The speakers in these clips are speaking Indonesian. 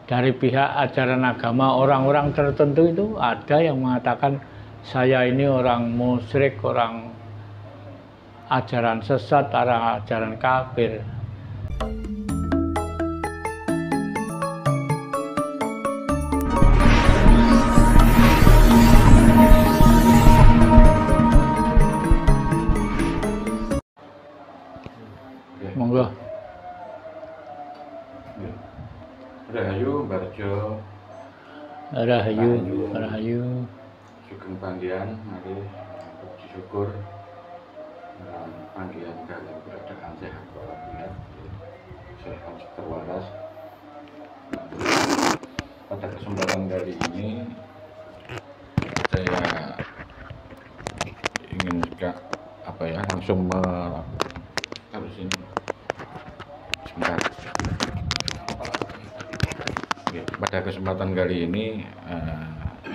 dari pihak ajaran agama orang-orang tertentu itu ada yang mengatakan saya ini orang musyrik, orang ajaran sesat, orang ajaran kafir. Monggo. Rahayu Barjo. Rahayu. Sugeng panggihan, mari puji syukur panggihan kalian keadaan sehat walafiat, sehat terwaras. Pada kesempatan kali ini saya ingin juga langsung harus ini sebentar. Pada kesempatan kali ini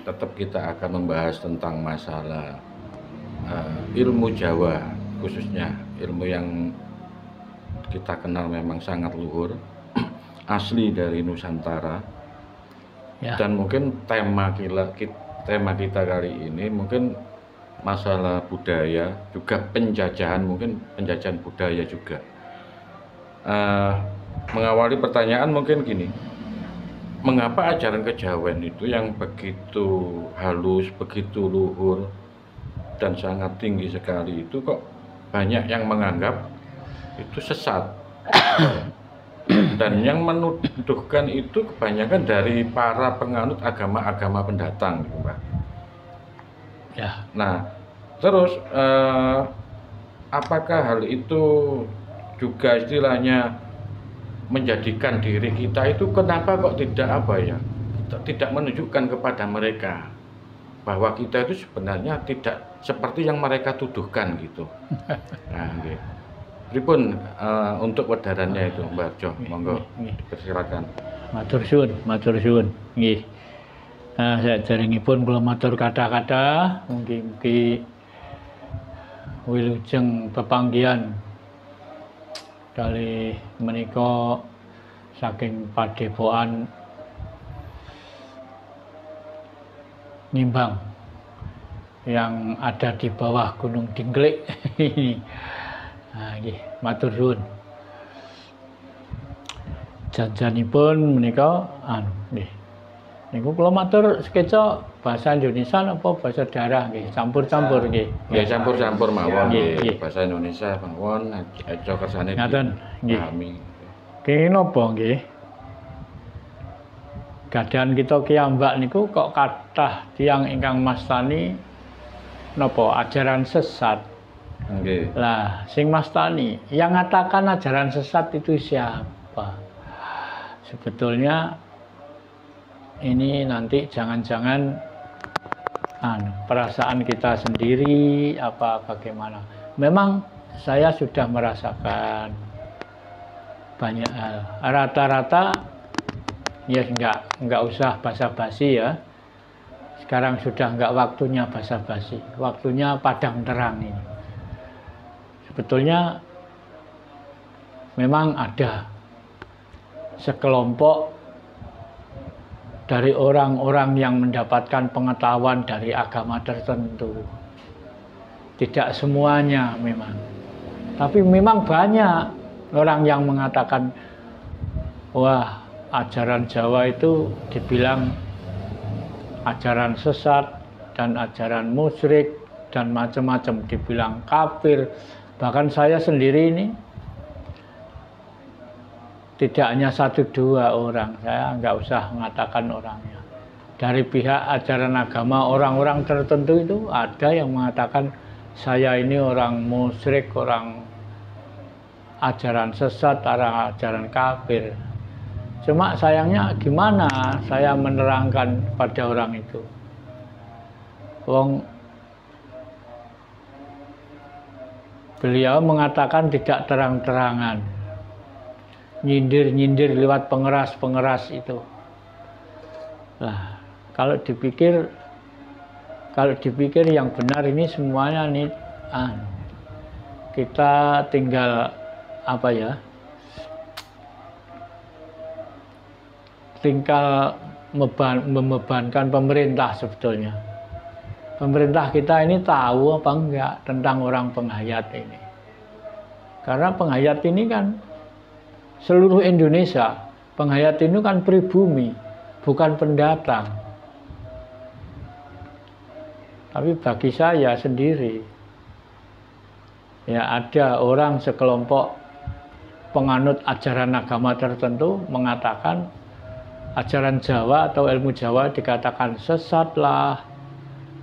tetap kita akan membahas tentang masalah ilmu Jawa, khususnya ilmu yang kita kenal memang sangat luhur, asli dari Nusantara. Ya. Dan mungkin tema kita kali ini mungkin masalah budaya, juga penjajahan, mungkin penjajahan budaya juga. Mengawali pertanyaan mungkin gini, mengapa ajaran kejawen itu yang begitu halus, begitu luhur, dan sangat tinggi sekali itu kok banyak yang menganggap itu sesat? Dan yang menuduhkan itu kebanyakan dari para penganut agama-agama pendatang, gitu, Pak. Ya. Nah, terus apakah hal itu juga istilahnya menjadikan diri kita itu kenapa kok tidak menunjukkan kepada mereka bahwa kita itu sebenarnya tidak seperti yang mereka tuduhkan gitu. Nah, nggih. Pripun untuk wedarannya itu, Mbak Jo, monggo dipersilakan. Matur suwun. Nggih. Saya jaringipun kula matur kata-kata, mugi-mugi wilujeng pepanggihan kali menika saking padepokan Nimbang yang ada di bawah Gunung Dingglik ini. Nah, nggih, matur suwun. Janjanipun menika nggih. Niku kula matur sketsa bahasa Indonesia apa bahasa daerah nggih, campur-campur nggih. Nggih, campur-campur mawon Nggih, nggih. nggih. Bahasa Indonesia mawon, aja kersane Ngaten nggih. dipahami. Kenging napa nggih? Gadahan kita kiyambak niku kok kathah tiyang ingkang mastani napa ajaran sesat. Nggih. Lah, sing mastani, yang mengatakan ajaran sesat itu siapa? Sebetulnya ini nanti jangan-jangan perasaan kita sendiri apa bagaimana. Memang saya sudah merasakan banyak hal. Rata-rata ya enggak usah basa-basi ya. Sekarang sudah enggak waktunya basa-basi, waktunya padang terang ini. Sebetulnya memang ada sekelompok dari orang-orang yang mendapatkan pengetahuan dari agama tertentu. Tidak semuanya memang. Tapi memang banyak orang yang mengatakan, wah, ajaran Jawa itu dibilang ajaran sesat dan ajaran musyrik dan macam-macam, dibilang kafir. Bahkan saya sendiri ini tidak hanya 1-2 orang, saya nggak usah mengatakan orangnya. Dari pihak ajaran agama orang-orang tertentu itu ada yang mengatakan saya ini orang musyrik, orang ajaran sesat, orang ajaran kafir. Cuma sayangnya gimana saya menerangkan pada orang itu? Wong beliau mengatakan tidak terang-terangan, nyindir-nyindir lewat pengeras-pengeras itu. Nah, kalau dipikir yang benar ini semuanya nih, kita tinggal tinggal membebankan pemerintah sebetulnya. Pemerintah kita ini tahu apa enggak tentang orang penghayat ini. Karena penghayat ini kan seluruh Indonesia. Penghayat ini kan pribumi, bukan pendatang. Tapi bagi saya sendiri, ya ada orang sekelompok penganut ajaran agama tertentu mengatakan ajaran Jawa atau ilmu Jawa dikatakan sesat lah,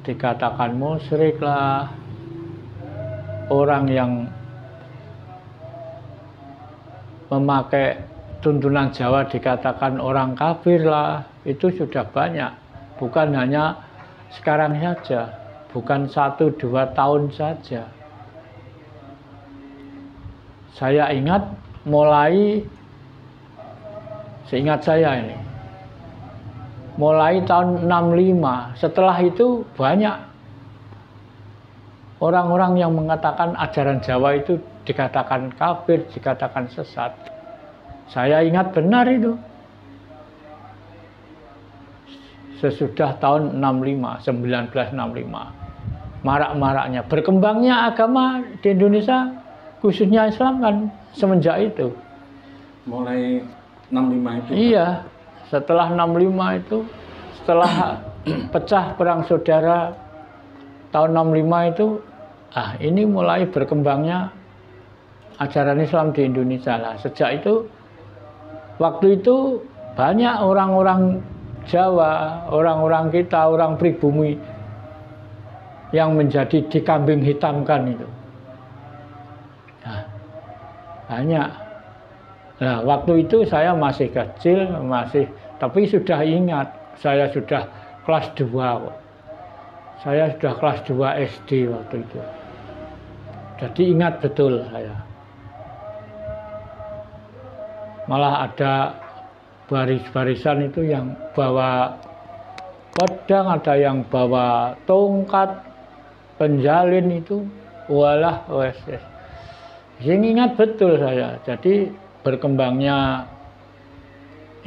dikatakan musyrik lah, orang yang memakai tuntunan Jawa dikatakan orang kafir lah. Itu sudah banyak, bukan hanya sekarang saja, bukan 1-2 tahun saja. Saya ingat mulai, seingat saya ini, mulai tahun 65, setelah itu banyak orang-orang yang mengatakan ajaran Jawa itu dikatakan kafir, dikatakan sesat. Saya ingat benar itu. Sesudah tahun 65, 1965, marak-maraknya, berkembangnya agama di Indonesia, khususnya Islam kan semenjak itu. Mulai 65 itu? Iya, setelah 65 itu, setelah pecah perang saudara tahun 65 itu, ini mulai berkembangnya ajaran Islam di Indonesia lah. Sejak itu, waktu itu banyak orang-orang Jawa, orang-orang kita, orang pribumi yang menjadi dikambing hitamkan itu. Nah, banyak. Nah, waktu itu saya masih kecil, tapi sudah ingat, saya sudah kelas 2 kok. Saya sudah kelas 2 SD waktu itu. Jadi ingat betul saya. Malah ada baris-barisan itu yang bawa pedang, ada yang bawa tongkat, penjalin itu, walah wes. Yang ingat betul saya. Jadi berkembangnya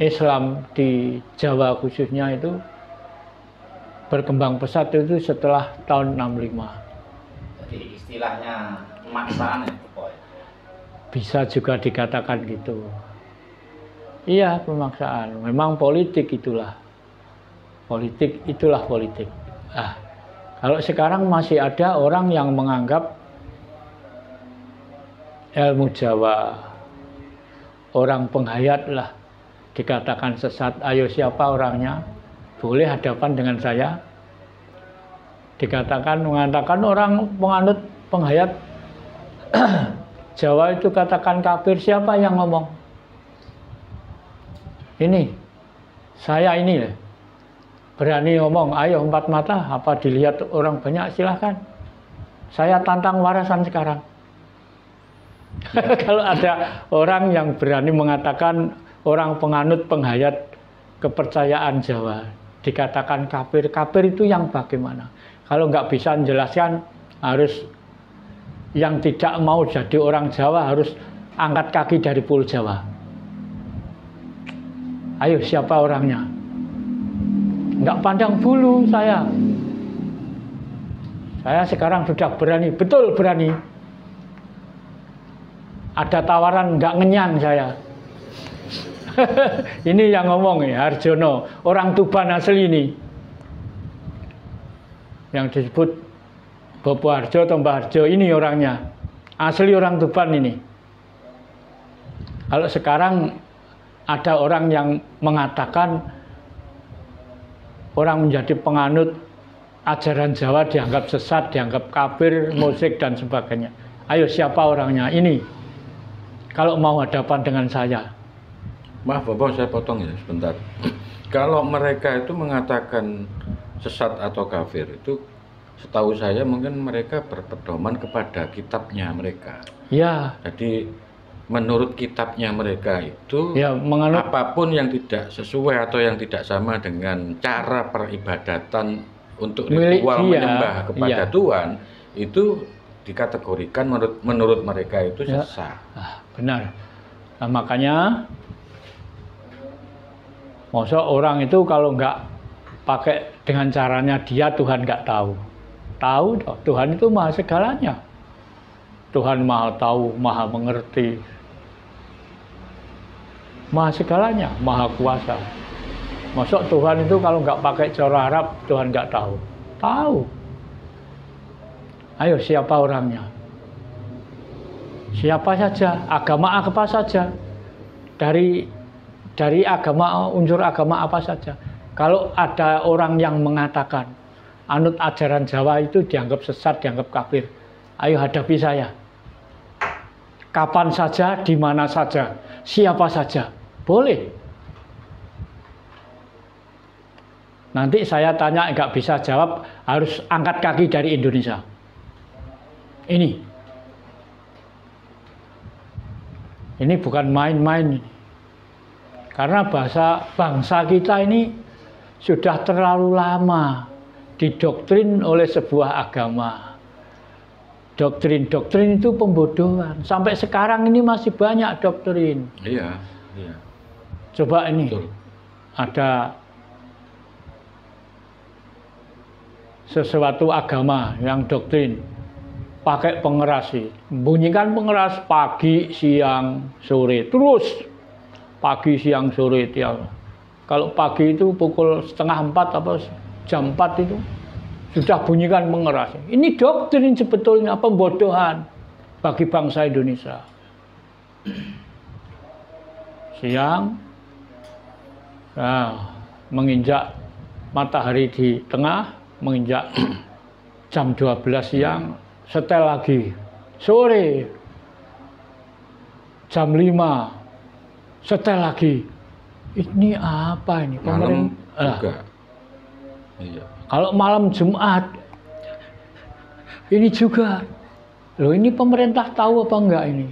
Islam di Jawa khususnya itu berkembang pesat itu setelah tahun 65. Jadi istilahnya pemaksaan ya, Boy? Bisa juga dikatakan gitu. Iya, pemaksaan. Memang politik itulah. Politik itulah politik. Kalau sekarang masih ada orang yang menganggap ilmu Jawa, orang penghayat lah, dikatakan sesat. Ayo siapa orangnya? Boleh hadapan dengan saya? Mengatakan orang penganut penghayat Jawa itu katakan kafir. Siapa yang ngomong? Ini, saya ini berani ngomong, ayo 4 mata, apa dilihat orang banyak silahkan. Saya tantang warasan sekarang. Kalau ada orang yang berani mengatakan orang penganut penghayat kepercayaan Jawa, dikatakan kafir. Kafir itu yang bagaimana? Kalau nggak bisa menjelaskan, harus yang tidak mau jadi orang Jawa harus angkat kaki dari Pulau Jawa. Ayo siapa orangnya? Nggak pandang bulu saya. Saya sekarang sudah berani, betul berani. Ada tawaran nggak ngenyang saya. Ini yang ngomong ya, Harjono, orang Tuban asli ini. Yang disebut Bopo Harjo atau Mbah Harjo, ini orangnya. Asli orang Tuban ini. Kalau sekarang ada orang yang mengatakan orang menjadi penganut ajaran Jawa dianggap sesat, dianggap kafir, musyrik dan sebagainya. Ayo siapa orangnya? Ini. Kalau mau hadapan dengan saya. Maaf Bapak, saya potong ya sebentar. Kalau mereka itu mengatakan sesat atau kafir, itu setahu saya mungkin mereka berpedoman kepada kitabnya mereka. Ya. Jadi menurut kitabnya mereka itu, ya, apapun yang tidak sesuai atau yang tidak sama dengan cara peribadatan untuk ritual menyembah kepada Tuhan, itu dikategorikan menurut mereka itu sesat. Benar. Nah, makanya Masa orang itu kalau nggak pakai dengan caranya dia, Tuhan nggak tahu. Tahu toh, Tuhan itu maha segalanya. Tuhan maha tahu, maha mengerti. Maha segalanya, maha kuasa. Masa Tuhan itu kalau nggak pakai cara Arab, Tuhan nggak tahu? Tahu. Ayo, siapa orangnya? Siapa saja, agama apa saja, dari agama, unsur agama apa saja. Kalau ada orang yang mengatakan anut ajaran Jawa itu dianggap sesat, dianggap kafir, ayo hadapi saya. Kapan saja, di mana saja, siapa saja, boleh. Nanti saya tanya nggak bisa jawab, harus angkat kaki dari Indonesia. Ini bukan main-main. Karena bangsa kita ini sudah terlalu lama didoktrin oleh sebuah agama. Doktrin itu pembodohan. Sampai sekarang ini masih banyak doktrin. Iya, iya. Coba ini, betul. Ada sesuatu agama yang doktrin pakai pengeras, bunyikan pengeras pagi, siang, sore, terus pagi, siang, sore tiap. Kalau pagi itu pukul 3:30 apa jam 4 itu sudah bunyikan pengeras. Ini doktrin sebetulnya, pembodohan bagi bangsa Indonesia. Siang, menginjak matahari di tengah, menginjak jam 12 siang, setel lagi. Sore, jam 5, setel lagi. Ini apa ini? Malam juga. Iya. Kalau malam Jumat, ini juga. Loh, ini pemerintah tahu apa enggak ini?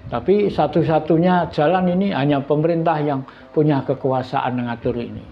Tapi satu-satunya jalan ini hanya pemerintah yang punya kekuasaan mengatur ini.